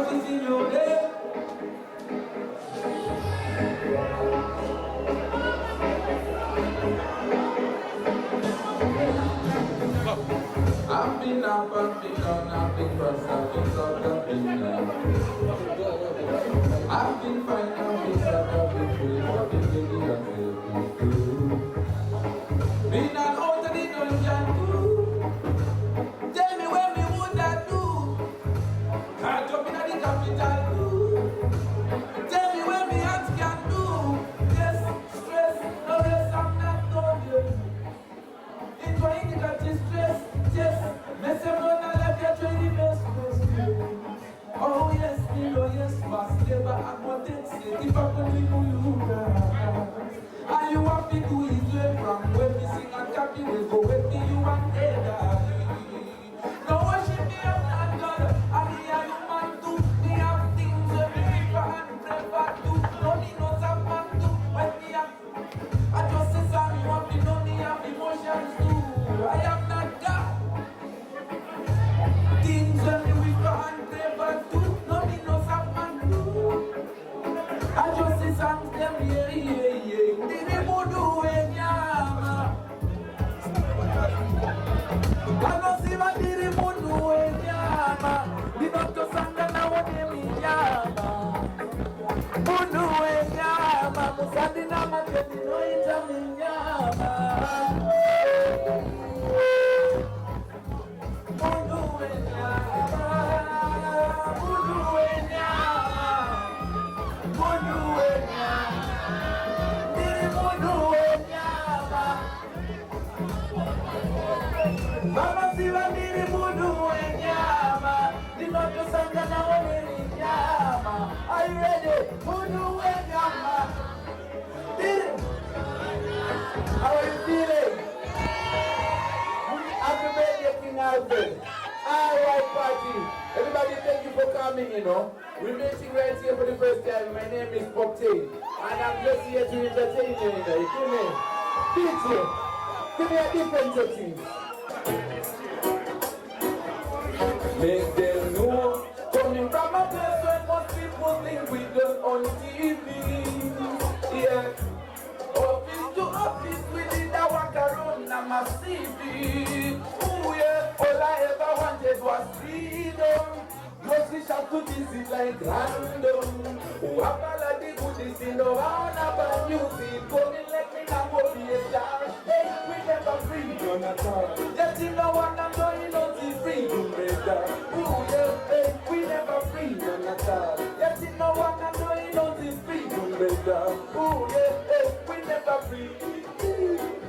what is in your head. I've been up, I've been down, I've been crossed, I've been up, I've been down. I've been fine, I've been sad, I've been free, I've been busy, I've been through. Been an out of the dungeon too. Tell me where me would I do? Can't jump in the capital too. Tell me where me hands can do. Yes, stress, no rest, I'm not done yet. Enjoying the country stress, yes. Mess them on and let you try the best. Oh yes, oh yes, fast labor, I'm what they say. If I could be Muluga. And you have to do it from when we sing and copy, we go with me, you and Daddy. No worship me, I'm not God. And me a human too. Me have things that me prefer and prefer to. No me knows a man too. When me have, I just say something, you have to know me have emotions too. I am not God. Things that me prefer and prefer to. No me knows a man too. I just say something, them yeah, yeah, yeah. I don't see what did mundu enyama. Di doctor sanga na wone minyama. Mundu enyama, musadi na mateni no ita minyama. Mundu enyama, mundu enyama, mundu enyama. Diri mundu enyama. Mama siwa nini mundu wenyama. Dinoto sanga na wone nyama. Are you ready? Mundu wenyama. How are you feeling? Happy birthday, King Alfred. Alright, party. Everybody, thank you for coming, you know. We're meeting right here for the first time. My name is Poptain. And I'm just here to entertain you, you know. You feel me? DJ, give me a different thing. Make them know, coming from a place where most people think we done on TV. Yeah, office to office, we did a walk around and my CV. Oh yeah, all I ever wanted was freedom. Grocery shop to visit like random. Oh, apology goodies in the round about music. Coming like me now go be a star. Hey, we never free, none at all. Just in the one I'm going on the freedom better. Oh yeah, hey, we never free, none at all. Just in the one I'm going on the freedom better. Oh yeah, hey, we never free.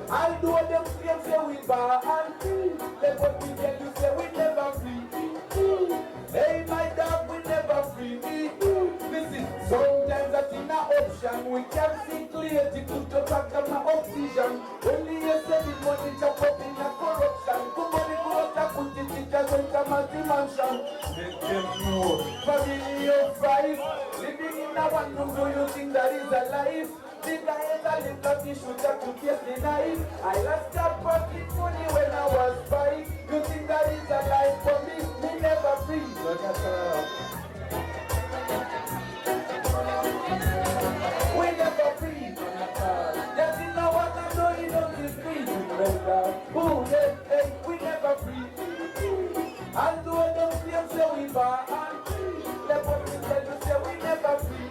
I'll do them claims say we bar and free. Let what we get you say we never free. Hey my dog, we never free. Listen, sometimes that's in an option. We can see clearly to back up my oxygen. Only you say the money chop up in a corruption. Come on, go out and put it in the multi-mansion. Make them know. Family of 5, living in a one room, do you think that is a life? Did I ever live that you should have to kiss the knife? I lost that pocket money when I was 5. You think that is a life for me? Me never free. Look at her. We never free. Just in the one I know you don't be free. Oh yeah, hey, we never free. And do them claims say we bar and free. Let what we tell you say we never free.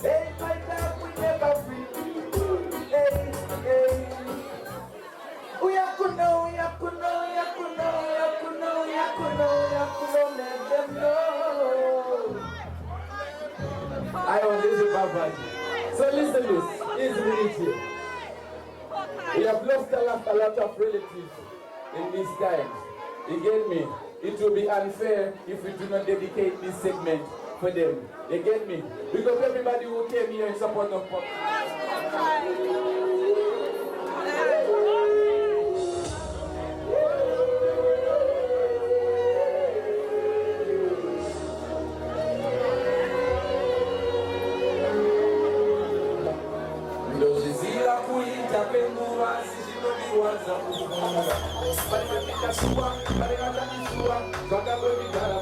Hey my dog, we never free. Hey, hey. We have to know, we have to know, we have to know, we have to know, we have to know, we have to know, let them know. I want this is Papa. So listen this, is reality. We have lost a lot of relatives in these times. You get me? It will be unfair if we do not dedicate this segment for them. You get me? Because everybody who came here in support of Pop.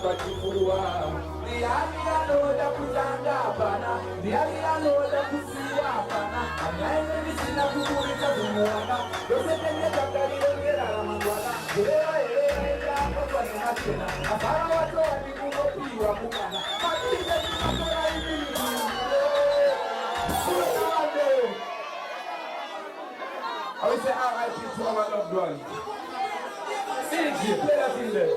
But chifua. Ndiani anoda kutanga hapana, ndiani anoda kusiya hapana. Angaine nisina kukurika kumuona, yose tenge takalirongera ramangwana. Hewa yako kwa nemachena, afara watu wadikungopiwa kumana. Matike nimakora hivi. I will say RIP to our loved ones. CG, play that in there.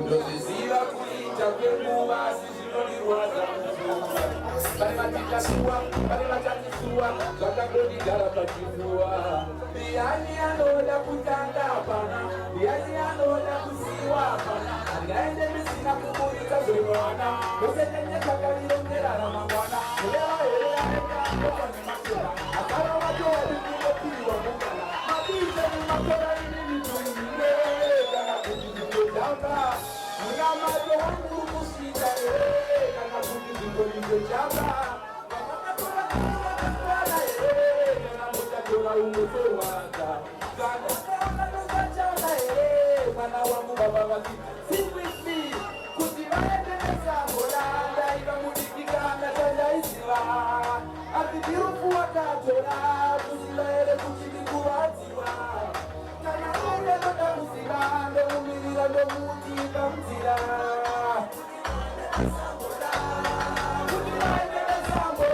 Ndozizira kuita kwemuva sizvinonirwadza pane matitasuwa pane matatisuwa zvakandondigara pachifuwa. Ndiani anoda kutanga hapana, ndiani anoda kusiyiwa hapana. Handingaende ndisina kuburika zvemwana, vose tenye takalirongera ramangwana. Mureva here aendakopa nemachena, akava vatovadi kungopiwa mungana. Mabise mumakora inini tuine kana kuti nditotanga. Munamato wangu kusvika kana kuti ndingolindochamba. Vamakatora kuvakakwana kana mutatora unotorwadza. Kana vakatozachana mwana wangu baba vati sit with me kuti vaende nesambo randaiva mudikikana chandaiziva. Asi ndirufu wakatora kuziva here kuti ndikuvadziwa. Kana uye noda kuziva ndomumirira ndomuti pamzira. Kuti vaende nesambo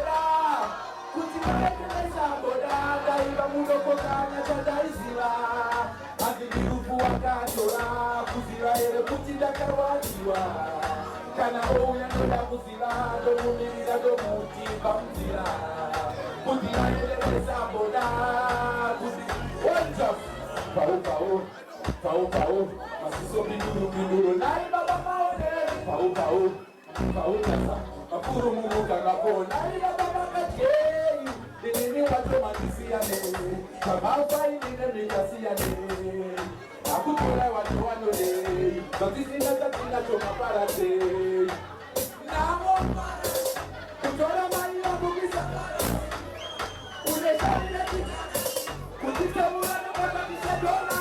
kuti vaende nesambo ndaiva munokokanya chandaiziva. Asi ndirufu wakatora kuziva here kuti ndakavadziwa. Kana ouya noda kuziva ndomumirira ndomuti pamzira. Kuti vaende nesambo kuti what's up? Pau, masiso pinduru, nai baba maone. Pau, kasa, mapuru mumuka ngapo, nai baba makajei. Nini watu mandisiane, kamafa inine mikasiane. Akutola watu wanole, notisi natatina choma parate. Namo, kutola mani wa mugisa. Unesha nini, kutisa mwana wata kisa dola.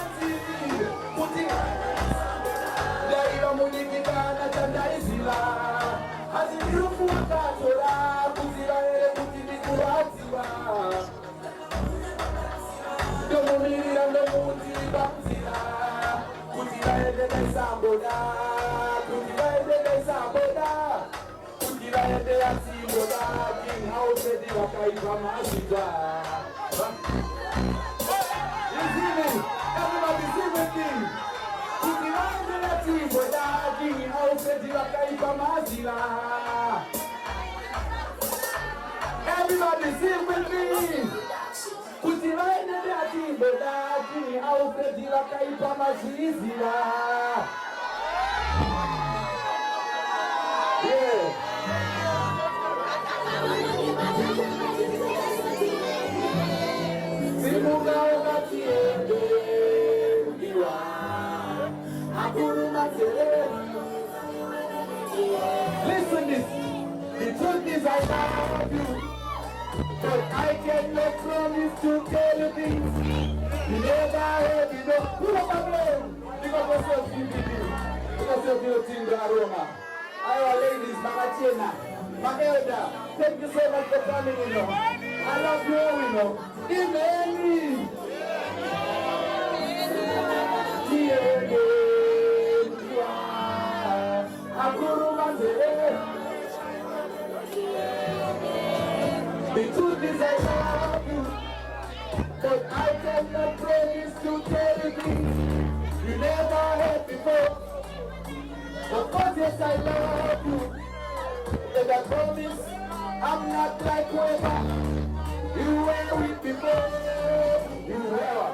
Ndaiva mudikikana chandaiziva. Asi ndirufu wakatora kuziva here kuti ndikuvadziwa. Ndomumirira ndomuti pamzira kuti vaende nesamboda. Kuti vaende nesamboda. Kuti vaende yasimboda. King House vakaipa mazita. You see me? Everybody sing with me. Kuti vaende nesimboda. King House vakaipa mazita. Everybody sing with me. Kuti vaende nesimboda. King House vakaipa mazita. Yeah. Simuga ukatiende uliwa Akuruma tere. Listen this. The truth is I love you, but I cannot promise to tell you things you never heard. You know who am I blame? Because of your beauty, because of your thing, aroma. Our ladies, Mama Chena, my elder, thank you so much for coming, you know. I love you, you know. Amen. The truth is I love you, but I cannot promise to tell you things you never heard before. Of course, yes, I love you, and I promise I'm not like whoever you were with before. You were.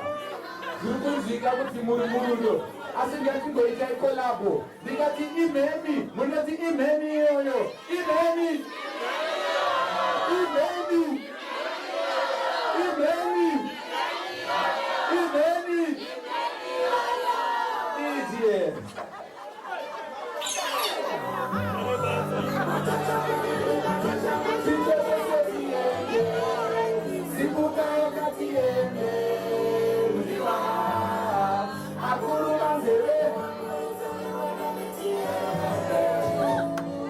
Zika kuti murumurudo. Asingati ngoita collabo. Ndikati imemi, munati imemi yoyo. Imemi. Easy. Yeah.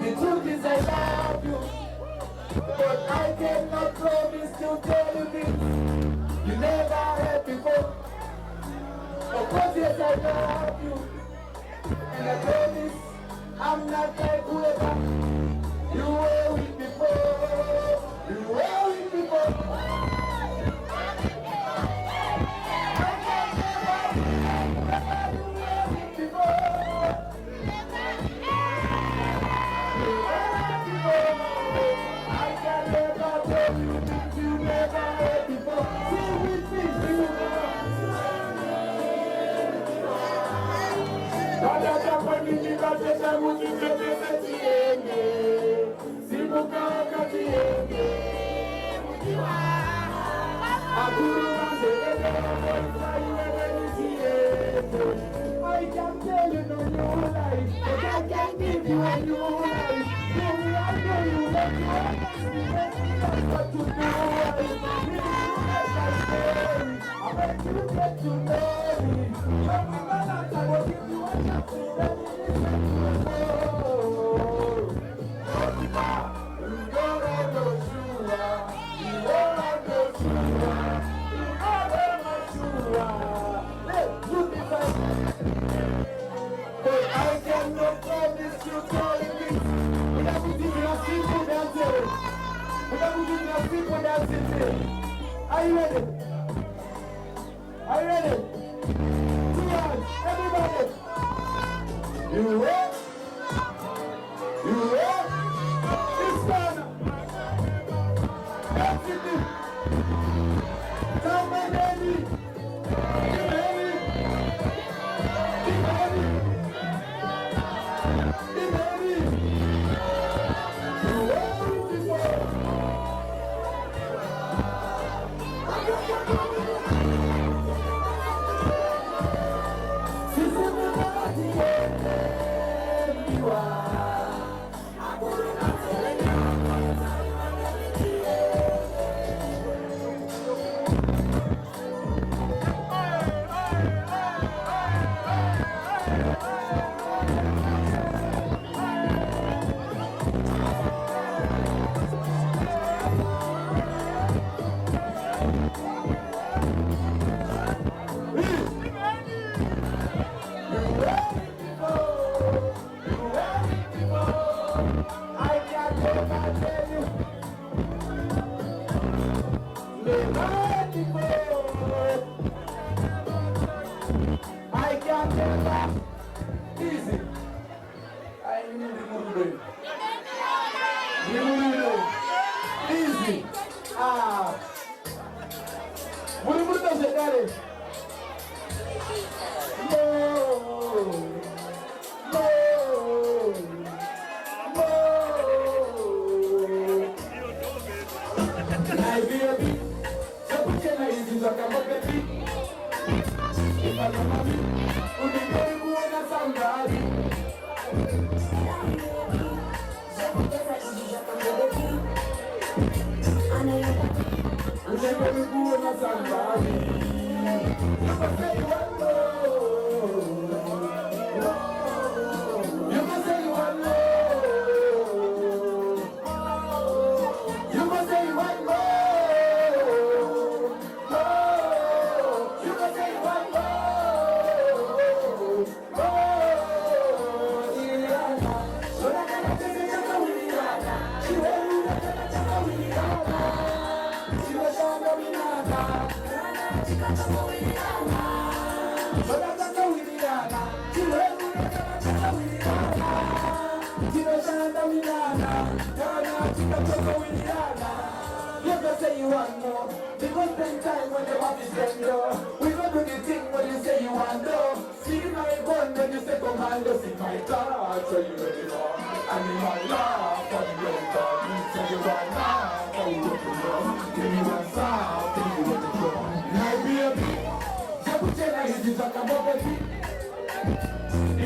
The truth is I love you, but I cannot promise to tell you things you never heard before. Of course, yes, I love you, and I promise I'm not like whoever you were with before. You were with before. I can tell you no new life, but I can give you a new life. I know you love me, that's what you do. I bet you get to know me. I will give you a chance to let me listen to you. You don't have no shoe, you don't have no shoe, you don't have no shoe. Let's do this. But I cannot promise you quality. Without giving a simple dancer. Without giving a simple dancer. Are you ready? Are you ready? 2 hands, everybody. You ready? You ready? This one. That's it. Tell my baby.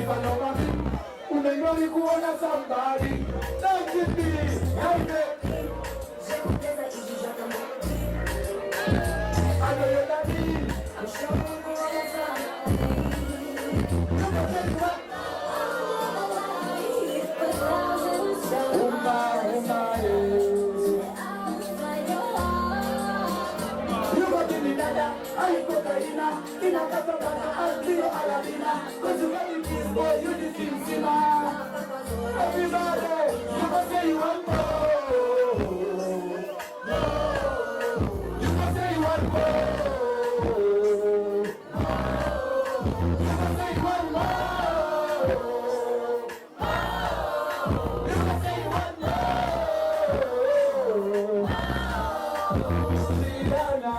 if I know my thing, unenori kuona somebody. Dance with me, help it. I know you're not me. I'm sure you know all the time. Come on, take it up. Ay, cocaína, y la casa para al tío a la vina. Con su baby kiss, boy, you the sim sima. Everybody, you must say you want more. You must say you want more. You must say you want more. You must say you want more. Sirana.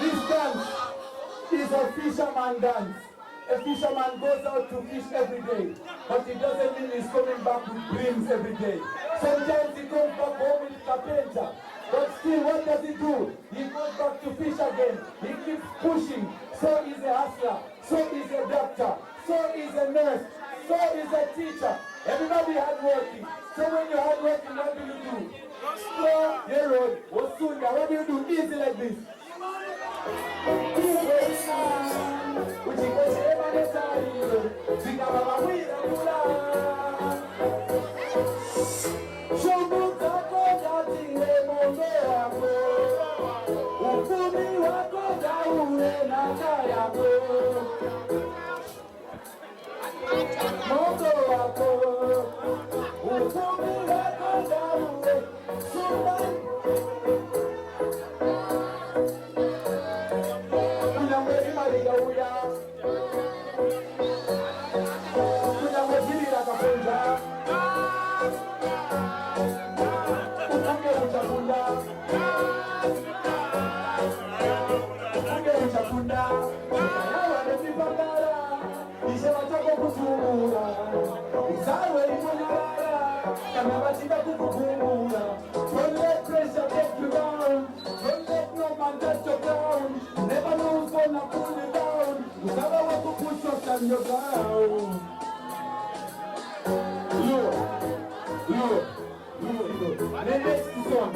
This dance is a fisherman dance. A fisherman goes out to fish every day, but it doesn't mean he's coming back with dreams every day. Sometimes he comes back home with carpenter, but still what does he do? He goes back to fish again. He keeps pushing. So he's a hustler, so he's a doctor, so he's a nurse, so he's a teacher. Everybody hardworking. So when you're hardworking, what do you do? Explore the road. What do you do? Easy like this. Don't let pressure take you down. Don't let no man touch your ground. Never know who's gonna pull you down. You never want to push us on your ground. Look. The next song.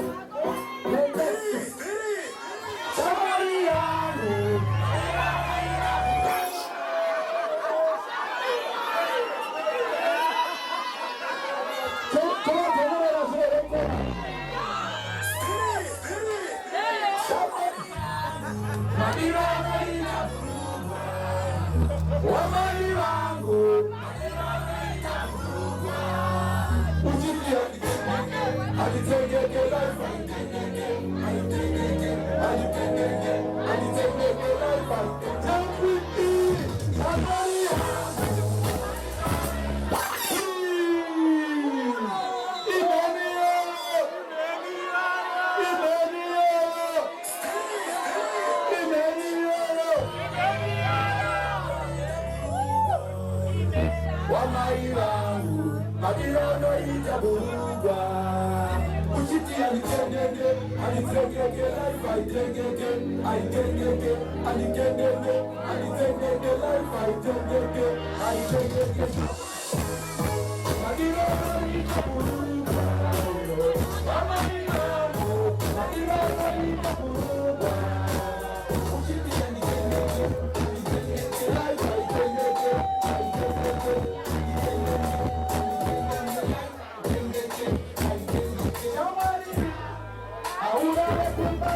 Everybody,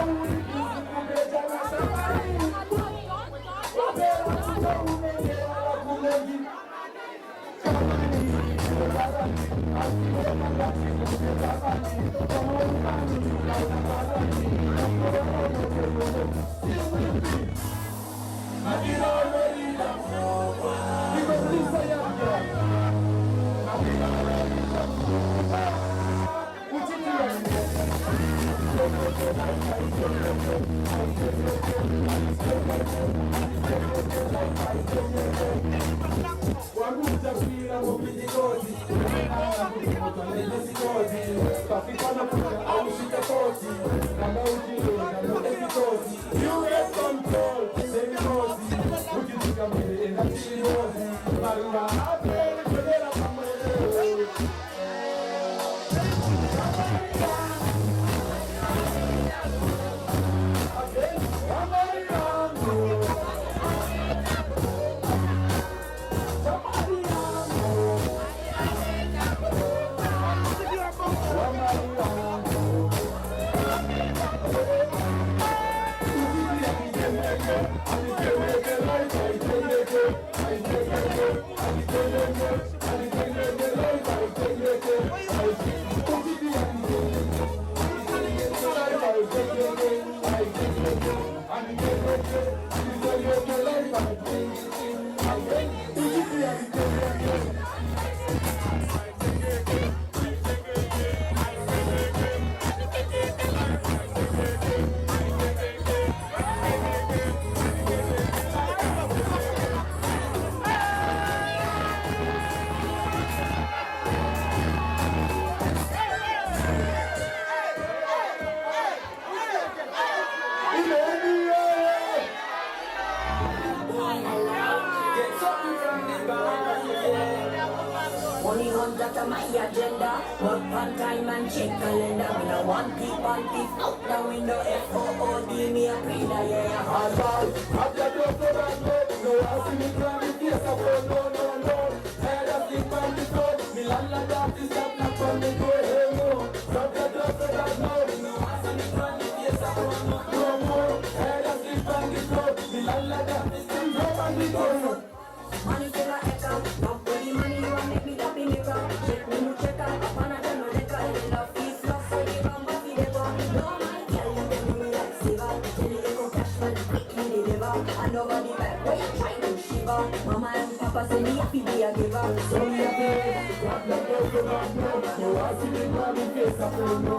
Only one that on my agenda. Work on time and check calendar. Me no want people thief out the window. FOOD me a pre-da, yeah. Alright, after the program, no, I see me crying, yes, I phone, no. Head of the family phone, me landlord off the stop, knock on the door, hey, no. After the program, no, I see me crying, yes, I phone, no more. Head of the family phone, me landlord off the stop, knock on the door. Money till I echo. Don't put the money, you want make me happy, nigga. Check me, no check out. Upon a demo, nigga. They love fees, love, so they run back in the bar. No, man, tell you, they do me like silver. Tell you, they go cash for the quick, me deliver. And nobody back, where you trying to shiver? Mama and papa say me happy, be a giver. So me happy, Grab the girl from that no. No, I see me crying, face, I phone, no.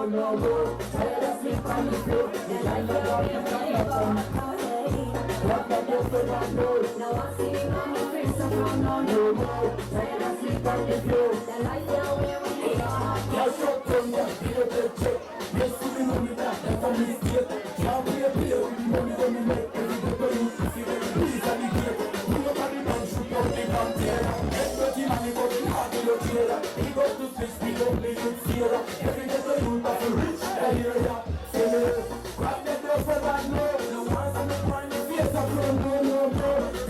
Head of the family phone, me landlord off the stop, knock on the door. Grab the girl from that no. now I see me mommy face so from no more. Tired of sleep on the floor. The light down where we are. Now shut down, yeah, feel the check. Yes, to the money that's a mistake. Now we are here with the money when we make every day for you. See the police and the gate. Pull up on the man, shoot up the container. Get dirty money, but the heart will not hear that. He goes to switch, we don't play with fear. Every day for you, but the rich, I hear ya. Say, grab the door for that no. The ones on the front, the face of no.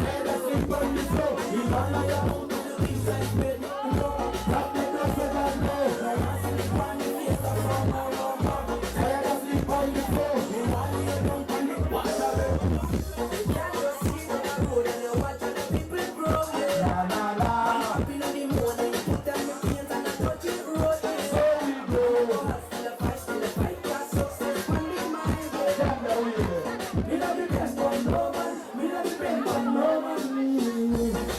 Head of sleep on the floor. You man like a hound to the east side bed. Grab the door for that no. The ones on the front, the face of no. Head of sleep on the floor. You man like a hound to the water bed. Can't just see on the road and you watch the people grow. Yeah. Up in the morning, put on your pants and I touch it road. So we go. Still a fight, got success on the mind. Down the way. Me not depend on no man. Me not depend on no man.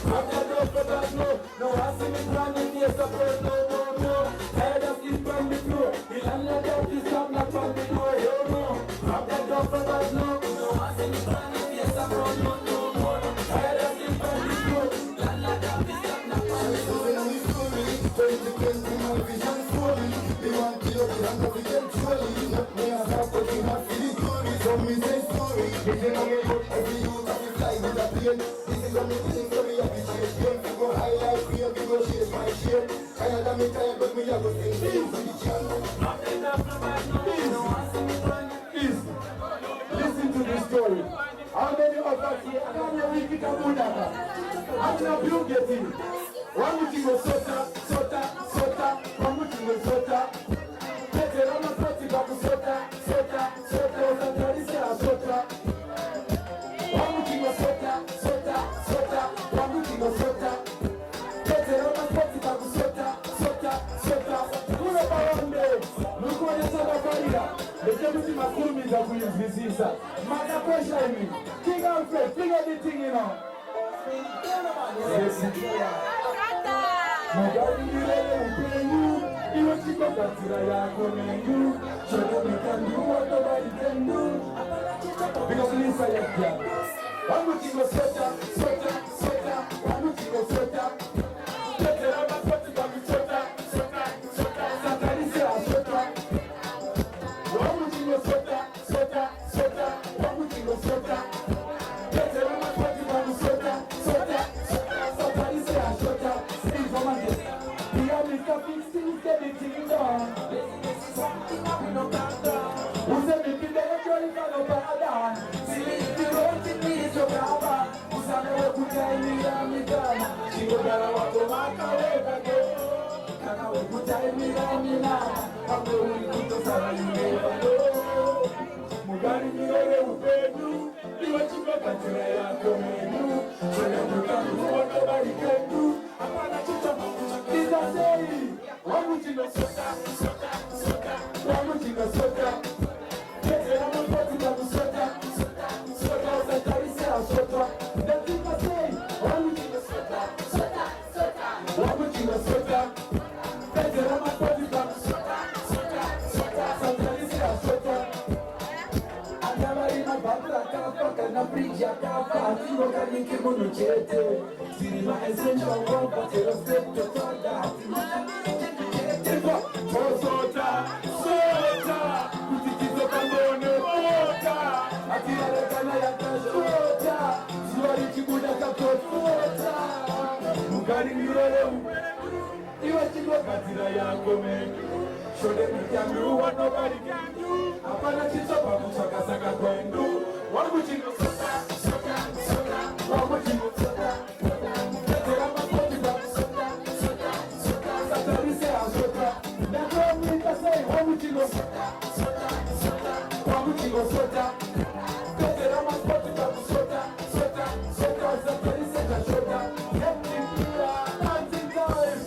Grab the door for that no. No, I see me crying, yes, I phone, no. Head of sleep on the floor. The landlord of the stop, knock on the door, hell no. Grab the door for that no. No, I see me crying, yes, I phone, no more. Head of sleep on the floor. Landlord of the stop, knock on the door. Listen to this story. How many of us here, I don't know if we can do that. How many of you get in? One meeting was sota, one meeting was sota. Pete rama soti babu sota, sota. One meeting was sota, one meeting was sota. Pete rama soti babu sota. me the wheels, this is a matter pressure me. King Alfred, figure the thing, you know. Yes, Mugari Mirele Upenyu, Iwachiko Katira Yakomenyu, show them you can do what nobody can do. Because Lisa Yakia, I'm looking for sweater, sweater, sweater, I'm looking for sweater. Get it out of sweater, sweater, sweater, sweater, Satarisia, sweater. I'm looking for sweater, sweater, sweater, I'm looking for sweater. Get it out of sweater, sweater, sweater, Satarisia, sweater. We are Mr. Fix things, get the thing done. Something that we don't got done. Who said we can get a joy for no bad? See, if you don't think me, it's your grandma. Who said I will put me on me gun? She will get a walk to my car, and I will put me on me now. I'm the only good to say you never know. Mugari Mirele Upenyu, Iwachiko Katira Yakomenyu, show them you can do what nobody can do. Lisa say, why would you not soda, soda, soda? Why would you not soda? Get it on the body of the soda, soda, soda, Satarisia, soda. Then Lisa say, why would you not soda, soda, soda? Why would you not soda? Get it on the body of the soda, soda, soda, Satarisia, soda. Andava in a babla capa, cana briglia capa, attivo caniche monocete. Cinema essential one, but you're a step to talk that. Sota, sota, kutikizo kambone sota. Atira kana ya sota, swali kibuda kapo sota. Mugari Mirele Iwachiko Katira Yakomenyu. Show them you can do what nobody can do. Apana chisopa kuchaka saka kwendu. What would you know? Sota, sota, sota. What would you know? Sota, sota. Teterama kotiba sota, sota, sota. Satarisia sota. That's what we can say. What would you know? Sota, sota, sota. What would you know? Sota. Teterama kotiba sota, sota, sota. Satarisia sota. Get me dancing time.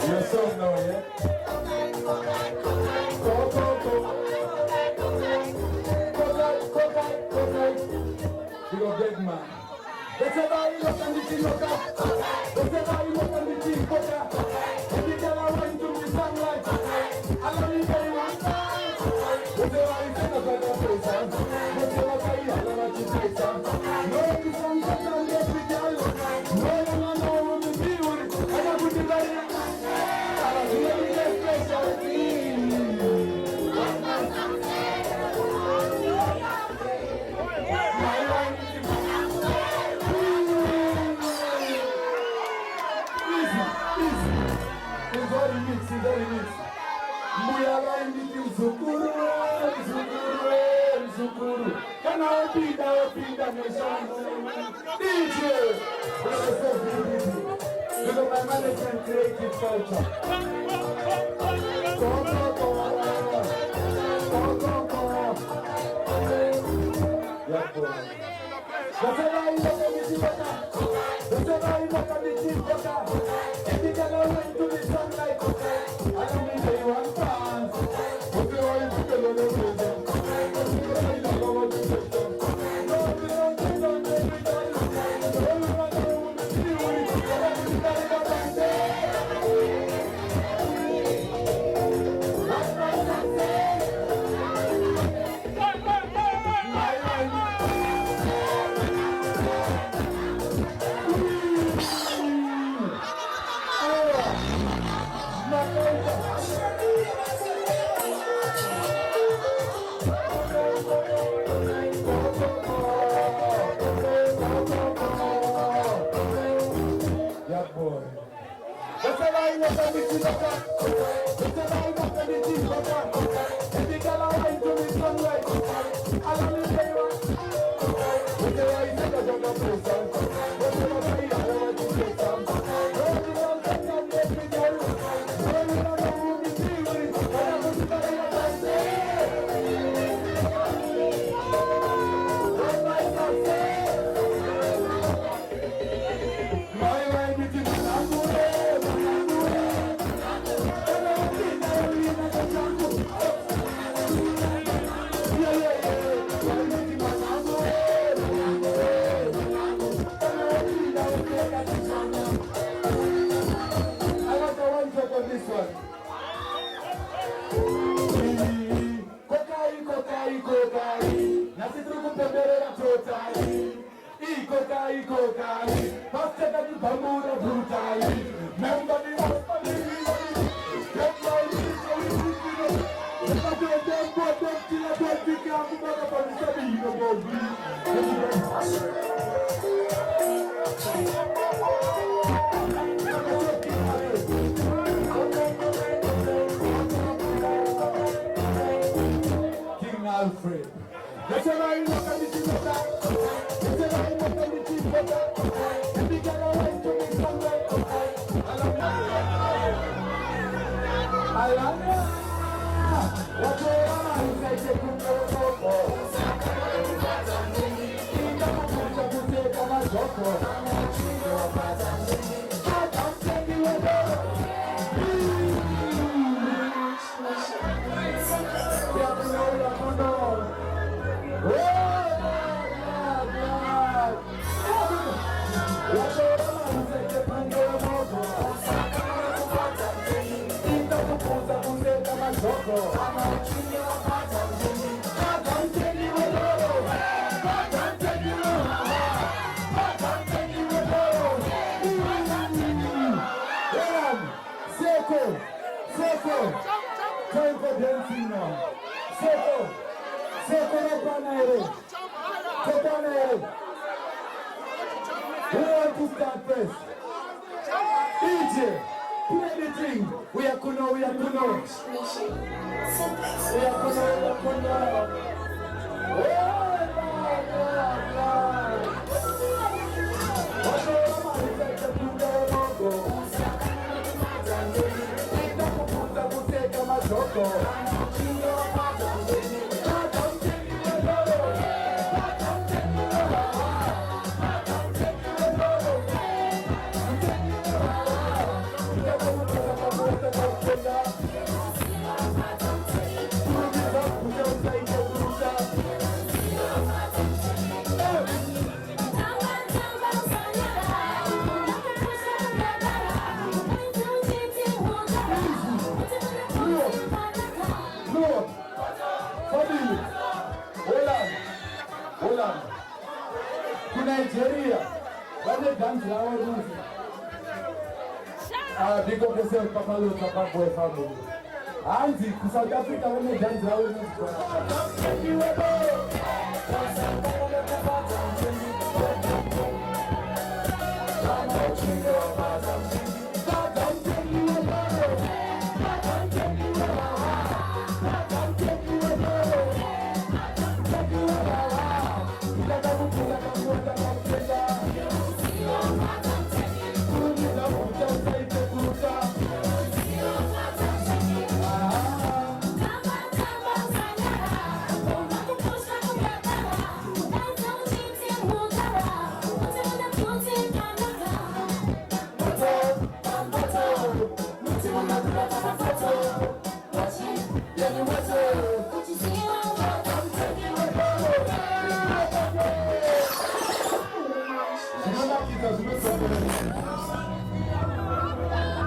Your song now, yeah? Go. Big up Big Man. Whatever you look and the thing look up. Whatever you look and the thing look up. Every girl I want to be sunlight. I love you very much. Whatever you say, that's what I say, son. Whatever I say, I love what you say, son. No, you can't get on the every girl. No, you don't know what to do with it. I got to put it right in. I love you every day, special thing. Zukuru, can I be the nation? DJ, look at my management creative culture. Go. Yeah, boy. Whatever you look at the water, whatever you look at the water, every girl I went to the sunlight, I don't need anyone fans. Whatever you look at the water. Every girl I want to be Alfred. That's why I look at the team of that. That's why I look at the team of that. And the girl always to me somewhere. Alana. What's your mama? You say you could go for. Time for dancing now. Seko no panere. Who want to start first? DJ, play the thing. We are Kuno. We are Kuno. Nigeria, when they dance our music. Big up yourself, Papa Lo, Papa Boy family. Auntie, to South Africa, when they dance our music.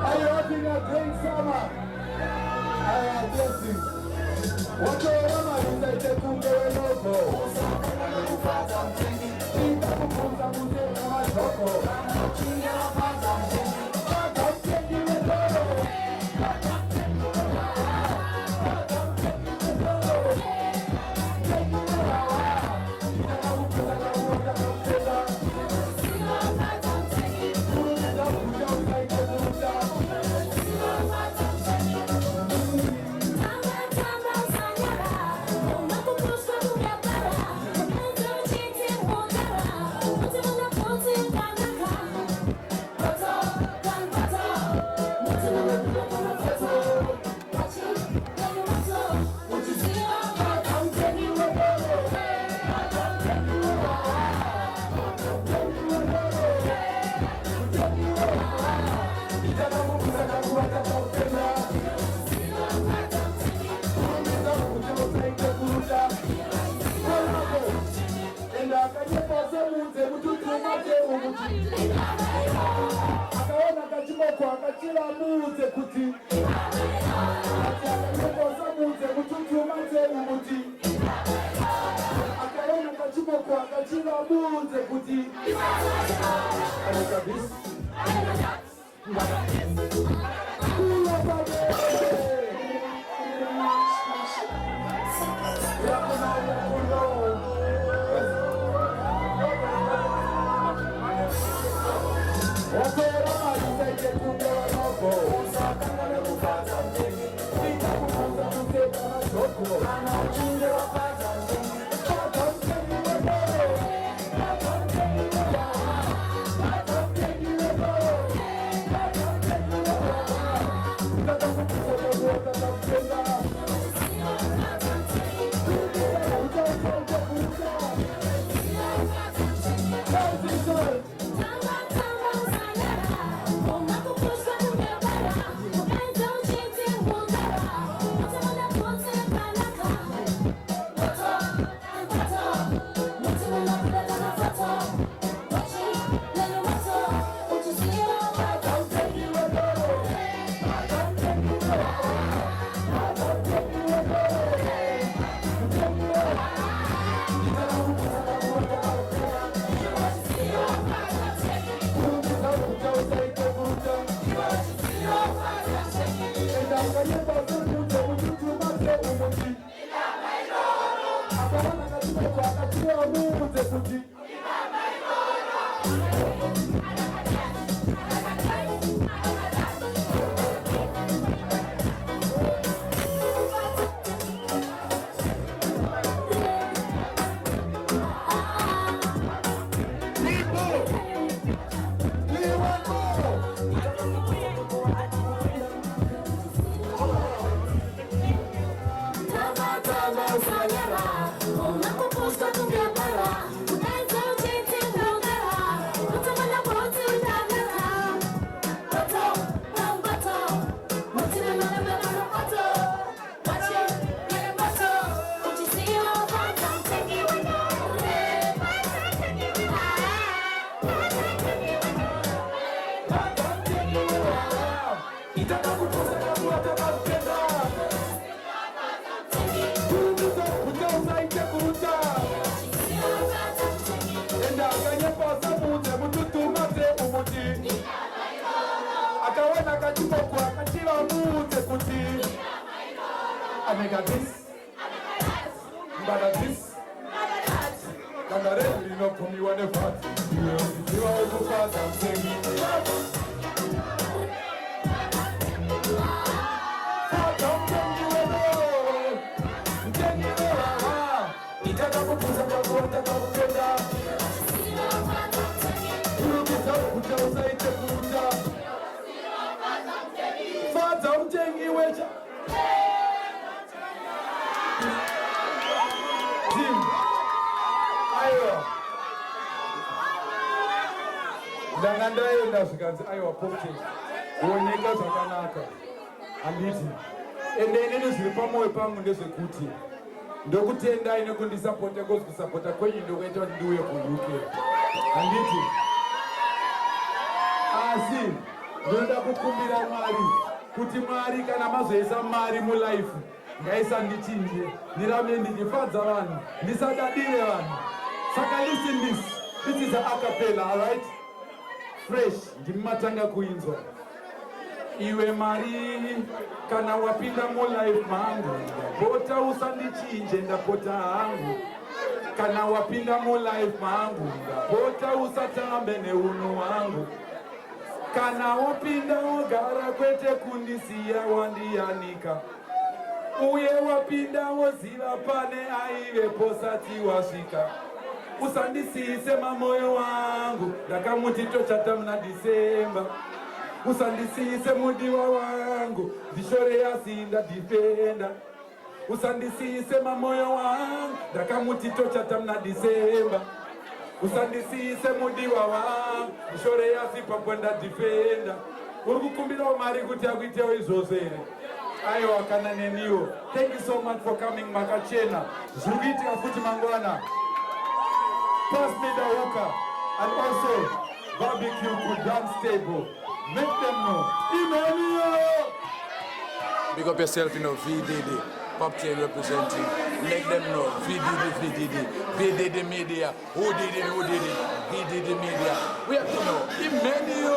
Are you having a great summer? I am blessing. What do you want to say? akachira muze kuti akanyeboza muze mututumaze umuti akaona kachimoko akachira muze kuti kabisa Ndangandaenda zvikanzi aiwa poke wonyeka zvakanaka handiti ende inini zviri pamwoyo pangu ndezvekuti ndokutendai nekundisapota kozi kusapota kwenyu ndokuita kuti ndiuye kuuk handiti asi ndinoda kukumbira Mwari kuti Mwari kana mazoisa mari mulaifu ngaisandichinje ndirambe ndichifadza vanhu ndisadadire vanhu saka listen this is a acapella, all right? Fresh, ndimatanga kuinzwa. Iwe Mari, kana wapinda mo life mangu, ndapota usandichinje ndapota hangu. Kana wapinda mo life mangu, ndapota usatambe neunu wangu. Kana wapinda ogara kwete kundisiya wandiyanika. Uye wapinda woziva pane aive posati wasvika. Usandisiise mamoyo wangu ndakamuti tochata muna Disemba. Usandisiise mudiwa wangu ndishore yasinda defenda. Usandisiise mamoyo wangu ndakamuti tochata muna Disemba. Usandisiise mudiwa wangu ndishore yasipakwenda defenda. Uri kukumbira Mwari kuti akuitewo izvozvo here? Aiwa kana neniwo. Thank you so much for coming Makachena. Zviri kuitika futi mangwana. Pass me the hookah and also barbecue to dance table. Make them know. Emmanuel! Big up yourself, VDD. Poptail representing. Make them know. VDD. VDD Media. Who did it? VDD Media. We have to know. Emmanuel!